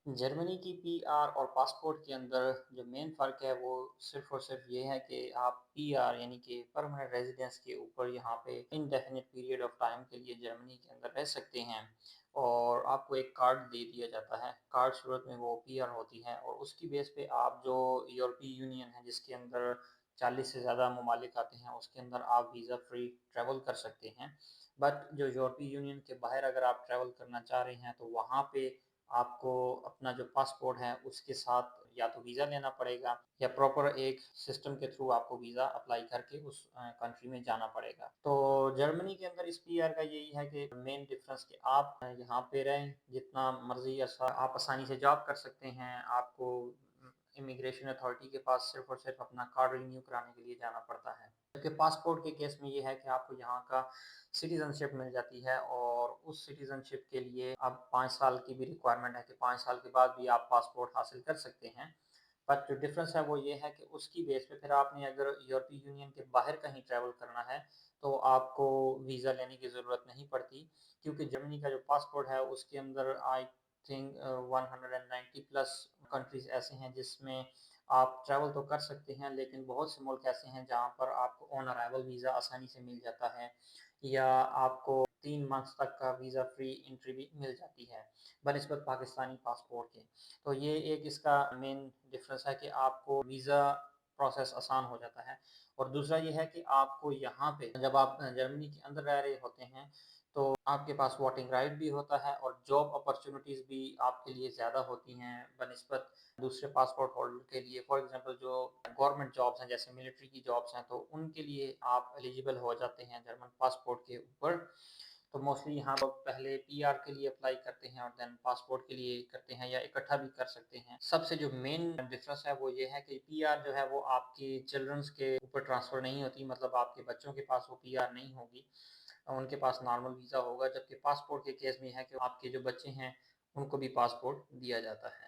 Germany की PR और passport के अंदर जो मेन फ़र्क है वो सिर्फ़ और सिर्फ़ ये है कि आप पीआर यानी कि परमानेंट रेज़िडेंस के ऊपर यहाँ पे इंडेफ़िनिट पीरियड ऑफ़ टाइम के लिए जर्मनी के अंदर रह सकते हैं और आपको एक कार्ड दे दिया जाता है। कार्ड सूरत में वो पीआर होती है और उसकी बेस पे आप जो यूरोपीय यूनियन है जिसके अंदर 40 से ज़्यादा ममालिक आते हैं उसके अंदर आप वीज़ा फ्री ट्रैवल कर सकते हैं। बट जो यूरोपीय यूनियन के बाहर अगर आप ट्रैवल करना चाह रहे हैं तो वहाँ पे आपको अपना जो पासपोर्ट है उसके साथ या तो वीज़ा लेना पड़ेगा या प्रॉपर एक सिस्टम के थ्रू आपको वीज़ा अप्लाई करके उस कंट्री में जाना पड़ेगा। तो जर्मनी के अंदर इस पीआर का यही है कि मेन डिफरेंस कि आप यहाँ पे रहें, जितना मर्ज़ी ऐसा आप आसानी से जॉब कर सकते हैं। आपको इमिग्रेशन अथॉरिटी के पास सिर्फ़ और सिर्फ़ अपना कार्ड रिन्यू कराने के लिए जाना पड़ता है। जबकि पासपोर्ट के केस में ये है कि आपको यहाँ का सिटीज़नशिप मिल जाती है और उस सिटीज़नशिप के लिए अब 5 साल की भी रिक्वायरमेंट है कि 5 साल के बाद भी आप पासपोर्ट हासिल कर सकते हैं। बट जो डिफ़रेंस है वो ये है कि उसकी बेस पे फिर आपने अगर यूरोपीय यूनियन के बाहर कहीं ट्रैवल करना है, तो आपको वीज़ा लेने की ज़रूरत नहीं पड़ती क्योंकि जर्मनी का जो पासपोर्ट है उसके अंदर आई थिंक 190 प्लस कंट्रीज़ ऐसे हैं जिसमें आप ट्रैवल तो कर सकते हैं, लेकिन बहुत से मुल्क ऐसे हैं जहाँ पर आपको ऑन अराइवल वीज़ा आसानी से मिल जाता है या आपको 3 मंथ्स तक का वीज़ा फ्री एंट्री भी मिल जाती है, बनिस्बत पाकिस्तानी पासपोर्ट के। तो ये एक इसका मेन डिफ़रेंस है कि आपको वीज़ा प्रोसेस आसान हो जाता है और दूसरा ये है कि आपको यहाँ पे जब आप जर्मनी के अंदर रह रहे होते हैं, तो आपके पास वोटिंग राइट भी होता है और जॉब अपॉर्च्युनिटीज़ भी आपके लिए ज़्यादा होती हैं बनिस्बत दूसरे पासपोर्ट होल्डर के लिए। फॉर एग्ज़ाम्पल जो गवर्नमेंट जॉब्स हैं, जैसे मिलिट्री की जॉब्स हैं, तो उनके लिए आप एलिजिबल हो जाते हैं जर्मन पासपोर्ट के ऊपर। तो मोस्टली यहाँ लोग पहले पीआर के लिए अप्लाई करते हैं और देन पासपोर्ट के लिए करते हैं या इकट्ठा भी कर सकते हैं। सबसे जो मेन डिफरेंस है वो ये है कि पीआर जो है वो आपके चिल्ड्रंस के ऊपर ट्रांसफ़र नहीं होती, मतलब आपके बच्चों के पास वो पीआर नहीं होगी। उनके पास नॉर्मल वीज़ा होगा, जबकि पासपोर्ट के केस में है कि आपके जो बच्चे हैं, उनको भी पासपोर्ट दिया जाता है।